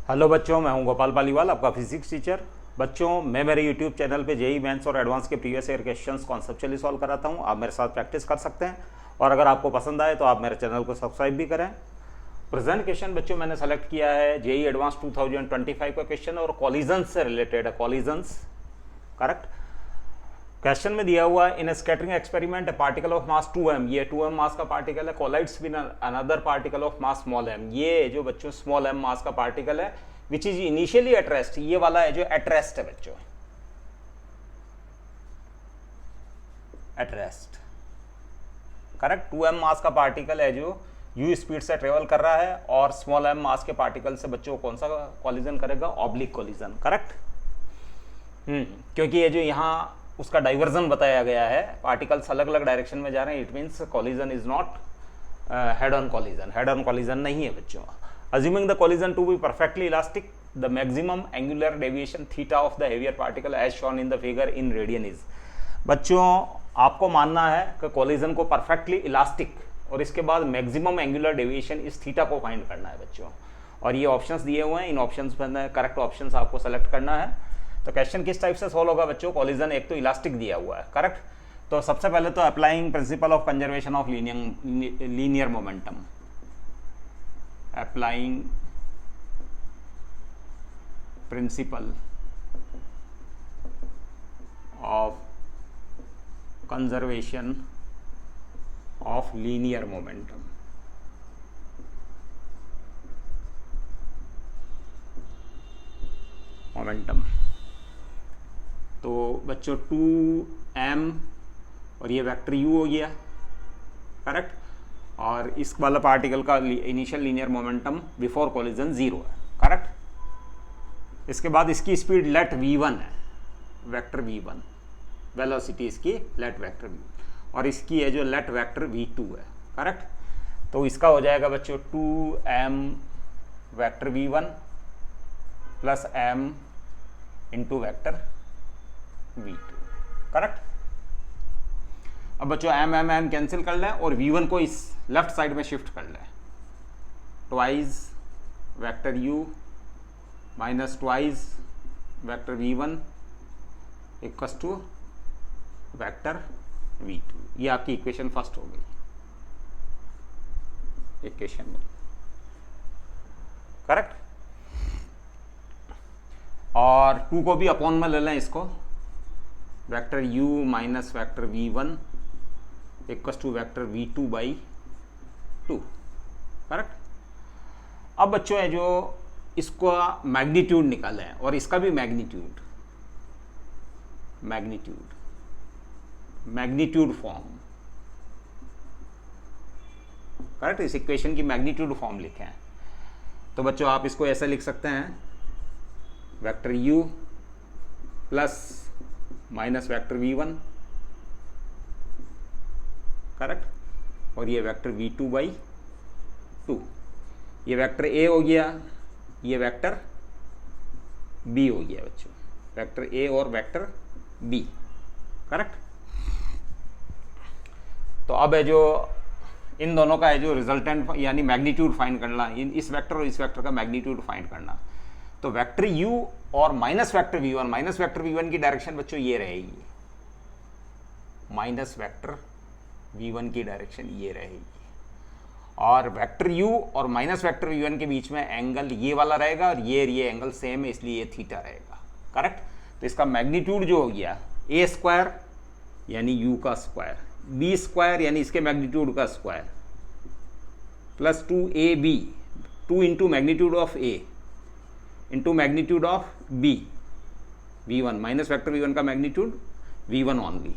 Hello बच्चों, मैं हूं गोपाल पालीवाल, आपका फिजिक्स टीचर। बच्चों, मैं मेरे यूट्यूब चैनल पे जेई मेंस और एडवांस के previous year questions conceptually solve कराता हूं। आप मेरे साथ प्रैक्टिस कर सकते हैं और अगर आपको पसंद आए तो आप मेरे चैनल को सब्सक्राइब भी करें। प्रेजेंट क्वेश्चन बच्चों मैंने सेलेक्ट किया है जेई एडवांस 2025 का क्वेश्चन और कॉलिजन्स से रिलेटेड है। Collisions, correct. क्वेश्चन में दिया हुआ in scattering experiment particle of mass 2m, ये 2m मास का पार्टिकल है, collides with another particle of mass small m। ये जो बच्चों स्मॉल m मास का पार्टिकल है which is initially at rest, ये वाला है जो एट रेस्ट है बच्चों, at rest, correct. 2m mass का पार्टिकल है जो u स्पीड से ट्रेवल कर रहा है और स्मॉल m मास के पार्टिकल से बच्चों कौन सा कॉलिजन करेगा? Oblique collision, correct. क्योंकि ये जो यहाँ उसका डाइवर्जन बताया गया है, पार्टिकल्स अलग अलग डायरेक्शन में जा रहे हैं, it means collision is not head on collision, head on collision नहीं है बच्चों। Assuming the collision to be perfectly elastic, the maximum angular deviation theta of the heavier particle as shown in the figure in radian is. बच्चों, आपको मानना है कि collision को perfectly elastic और इसके बाद मैक्सिमम एंगुलर डेविएशन इस थीटा को फाइंड करना है बच्चों। और ये ऑप्शंस दिए हुए हैं, इन ऑप्शंस में करेक्ट ऑप्शंस आपको सेलेक्ट करना है। तो क्वेश्चन किस टाइप से सॉल्व होगा बच्चों? कॉलिजन एक तो इलास्टिक दिया हुआ है, करेक्ट। तो सबसे पहले तो applying principle of conservation of linear momentum, applying principle of conservation of linear momentum. तो बच्चों 2m और ये वेक्टर u हो गया, करेक्ट। और इस वाला पार्टिकल का initial linear momentum before collision 0 है, करेक्ट। इसके बाद इसकी स्पीड लेट v1 है, वेक्टर v1, वेलोसिटी इसकी लेट वेक्टर v, और इसकी है जो लेट वेक्टर v2 है, करेक्ट। तो इसका हो जाएगा बच्चों 2m vector v1 plus m into vector v2, correct. अब बच्चों m कैंसिल कर लें और v1 को इस लेफ्ट साइड में शिफ्ट कर लें। Twice vector u minus twice vector v1 equals to vector v2। ये आपकी इक्वेशन फर्स्ट हो गई, इक्वेशन में, करेक्ट। और 2 को भी अपॉन में ले लें, इसको vector u minus vector v1 equals to vector v2 by 2, correct. अब बच्चों है जो इसको मैग्नीट्यूड निकालें और इसका भी मैग्नीट्यूड फॉर्म, करेक्ट। इस इक्वेशन की मैग्नीट्यूड फॉर्म लिखें। तो बच्चों आप इसको ऐसे लिख सकते हैं, vector u plus minus vector v1, correct. और ये वेक्टर v2 बाई 2, ये वेक्टर a हो गया, ये वेक्टर b हो गया बच्चों, वेक्टर a और वेक्टर b, करेक्ट। तो अब है जो इन दोनों का है जो रिजल्टेंट यानी मैग्नीट्यूड फाइंड करना, इस वेक्टर और इस वेक्टर का मैग्नीट्यूड फाइंड करना। तो वेक्टर u और माइनस वेक्टर v1 की डायरेक्शन बच्चों ये रहेगी, माइनस वेक्टर v1 की डायरेक्शन ये रहेगी। और वेक्टर u और माइनस वेक्टर v1 के बीच में एंगल ये वाला रहेगा और ये एंगल सेम है, इसलिए ये थीटा रहेगा, करेक्ट। तो इसका मैग्नीट्यूड जो हो गया a स्क्वायर यानी u का स्क्वायर, b स्क्वायर यानी इसके मैग्नीट्यूड का square, plus 2ab, 2 into magnitude of a into magnitude of b, v1 minus vector v1 का मैग्नीट्यूड v1 ओनली,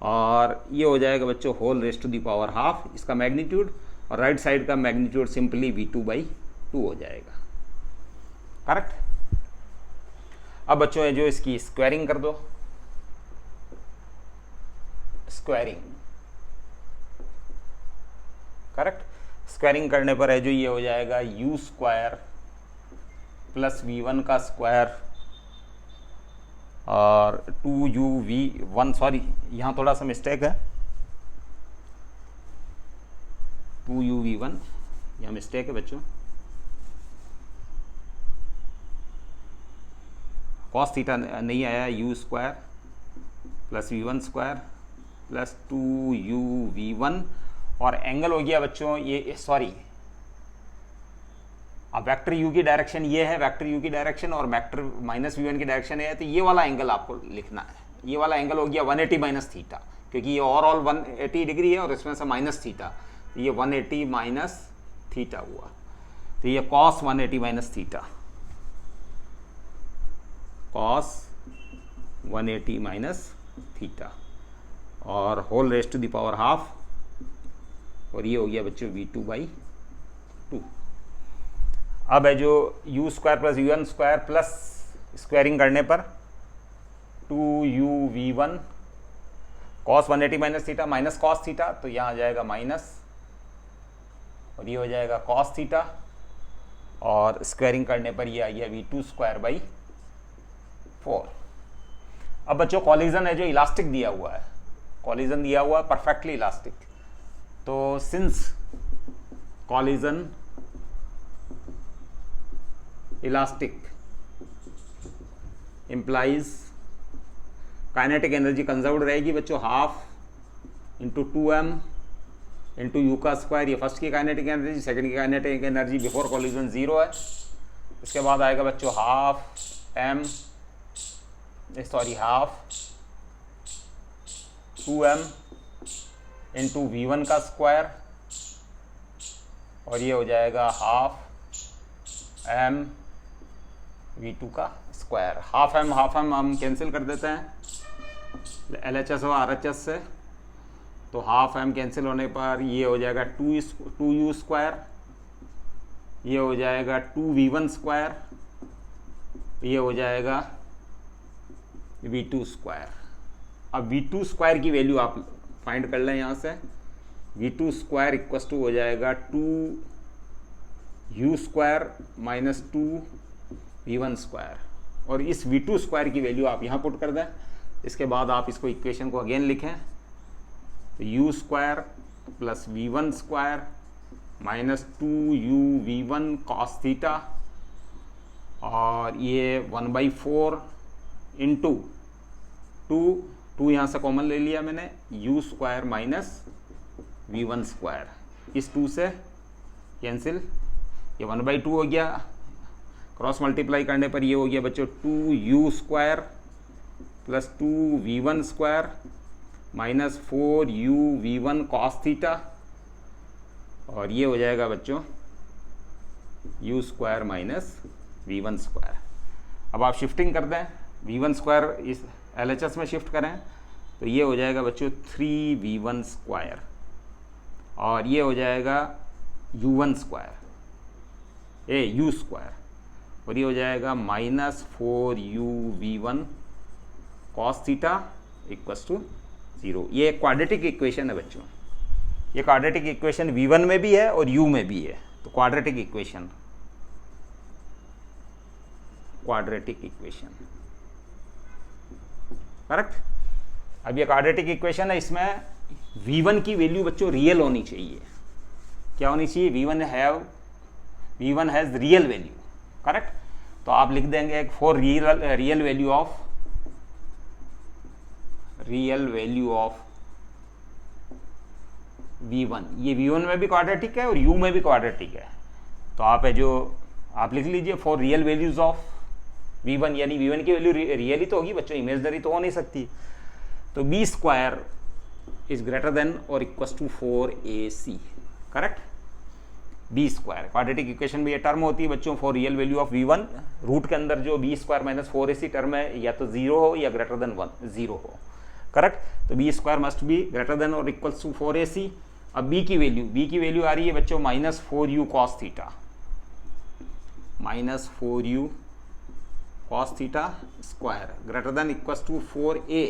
और ये हो जाएगा बच्चों whole rest to the power half इसका मैग्नीट्यूड, और राइट साइड का मैग्नीट्यूड सिंपली v2 बाई 2 हो जाएगा, करेक्ट। अब बच्चों है जो इसकी स्क्वायरिंग कर दो, स्क्वायरिंग, करेक्ट। स्क्वायरिंग करने पर है जो ये हो जाएगा u स्क्वायर प्लस v1 का स्क्वायर और 2uv1, सॉरी यहाँ थोड़ा सा मिस्टेक है, 2uv1 यहाँ मिस्टेक है बच्चों, कॉस थीटा नहीं आया, u square plus v one square plus 2u(v1) और एंगल हो गया बच्चों ये, सॉरी, अब वेक्टर u की डायरेक्शन ये है, वेक्टर u की डायरेक्शन, और वेक्टर माइनस v1 की डायरेक्शन है, तो ये वाला एंगल आपको लिखना है। ये वाला एंगल हो गया 180 माइनस थीटा, क्योंकि ये ओवरऑल 180 डिग्री है और इसमें से माइनस थीटा, तो ये 180 माइनस थीटा हुआ, तो ये cos 180 minus theta, cos 180 minus theta, और whole rest to the power half, और ये हो गया बच्चों v2/2। अब है जो u square plus u1 square plus squaring करने पर 2u(v1) cos 180 minus theta minus cos theta, तो यहाँ आ जाएगा माइनस, और ये हो जाएगा कॉस थीटा, और स्क्वायरिंग करने पर ये आ गया v2 स्क्वायर/4। अब बच्चों कॉलिजन है जो इलास्टिक दिया हुआ है, कॉलिजन दिया हुआ है परफेक्टली इलास्टिक, तो since collision elastic implies kinetic energy conserved रहेगी बच्चों, half into 2m into you का स्क्वायर, ये फर्स्ट की काइनेटिक एनर्जी, सेकंड की काइनेटिक एनर्जी बिफोर कॉलिजन 0 है। इसके बाद आएगा बच्चों हाफ 2m इंटू v1 का स्क्वायर, और ये हो जाएगा हाफ m v2 का स्क्वायर। हाफ m हम कैंसिल कर देते हैं LHS और RHS से, तो हाफ m कैंसिल होने पर ये हो जाएगा 2u स्क्वायर, ये हो जाएगा 2v1 स्क्वायर, ये हो जाएगा v2 स्क्वायर। अब v2 स्क्वायर की वैल्यू आप फाइंड कर लें यहाँ से, v2 स्क्वायर इक्वल टू हो जाएगा 2u square minus 2v1 square, और इस v2 स्क्वायर की वैल्यू आप यहाँ पुट कर दें। इसके बाद आप इसको इक्वेशन को अगेन लिखें, तो u square plus v1 square minus 2u(v1) cos theta, और ये 1/4 इंटू 2 यहाँ से कॉमन ले लिया मैंने, u square minus v1 square, इस 2 से कैंसिल, ये 1/2 हो गया, क्रॉस मल्टीप्लाई करने पर ये हो गया बच्चों 2u square plus 2v1 square minus 4u(v1) cos theta, और ये हो जाएगा बच्चों u square minus v1 square. अब आप शिफ्टिंग कर दें, v1 स्क्वायर इस LHS में शिफ्ट करें, तो ये हो जाएगा बच्चों 3v1 स्क्वायर, और ये हो जाएगा u1 स्क्वायर u स्क्वायर, और ये हो जाएगा minus 4u(v1) cos theta equals to 0। ये क्वाड्रेटिक इक्वेशन है बच्चों, ये क्वाड्रेटिक इक्वेशन v1 में भी है और u में भी है, तो क्वाड्रेटिक इक्वेशन करेक्ट। अब ये क्वाड्रेटिक इक्वेशन है, इसमें v1 की वैल्यू बच्चों रियल होनी चाहिए। क्या होनी चाहिए? v1 has real value, correct. तो आप लिख देंगे for real value of v1, ये v1 में भी क्वाड्रेटिक है और u में भी क्वाड्रेटिक है, तो आप लिख लीजिए for real values of v1, यानी v1 की वैल्यू रियली तो होगी बच्चों, इमेजनरी तो हो नहीं सकती। तो b square is greater than और equal to 4ac, correct. b square quadratic equation में ये टर्म होती है बच्चों for real value of v1, root के अंदर जो b square minus 4ac term है या तो 0 हो या ग्रेटर देन 0 हो, करेक्ट। तो b square must be greater than और इक्वल टू 4ac। अब b की वैल्यू आ रही है बच्चों minus 4u cos theta, minus 4u cos theta square greater than equal to 4a।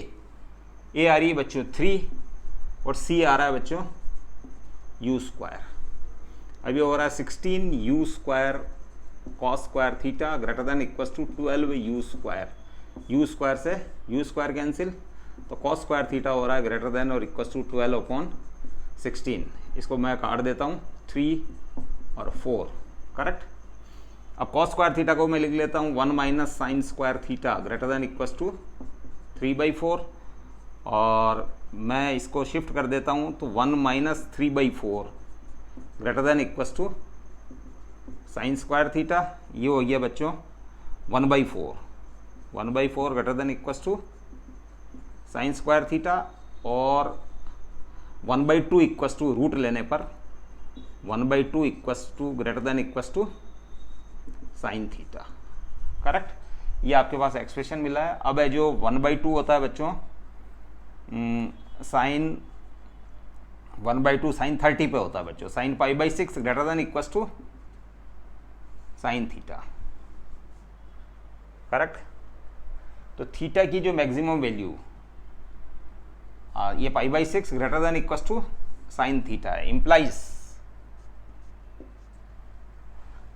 a आ रही है बच्चों 3 और c आ रहा है बच्चों u स्क्वायर। अभी हो रहा है 16u square cos square theta greater than equal to 12u square. u square से u स्क्वायर कैंसिल, तो कॉस स्क्वायर थीटा हो रहा है ग्रेटर देन और इक्वल टू 12/16। इसको मैं काट देता हूँ 3 और 4, करेक्ट। अब कॉस स्क्वायर थीटा को मैं लिख लेता हूँ 1 minus sine square theta greater than equals to 3/4, और मैं इसको शिफ्ट कर देता हूँ तो 1 minus 3/4 greater than equals to sine square theta. ये हो गया बच्चों 1/4 greater than equals to sine square theta, और 1/2 इक्वल्स टू रूट लेने पर 1/2 equals to greater than equals to sine theta. Correct, ये आपके पास एक्सप्रेशन मिला है। अब है जो 1/2 होता है बच्चों, साइन 1/2 साइन 30 पे होता है बच्चों, sine π/6 greater than equals to sine theta. Correct, तो थीटा की जो मैक्सिमम वैल्यू ये π/6 greater than equals to sine theta है, इंप्लाइज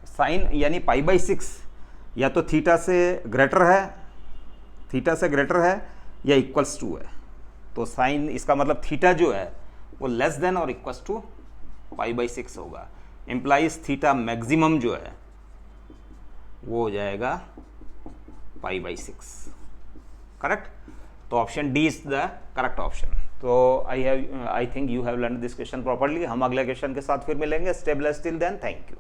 साइन यानी π/6 या तो थीटा से ग्रेटर है या इक्वल्स टू है, तो साइन इसका मतलब थीटा जो है वो लेस देन और इक्वल्स टू π/6 होगा, इंप्लाइज थीटा मैक्सिमम जो है वो हो जाएगा π/6। करेक्ट, तो option D is the correct option. तो I think you have learn this question properly. हम अगले क्वेश्चन के साथ फिर मिलेंगे। Stay blessed till then, thank you.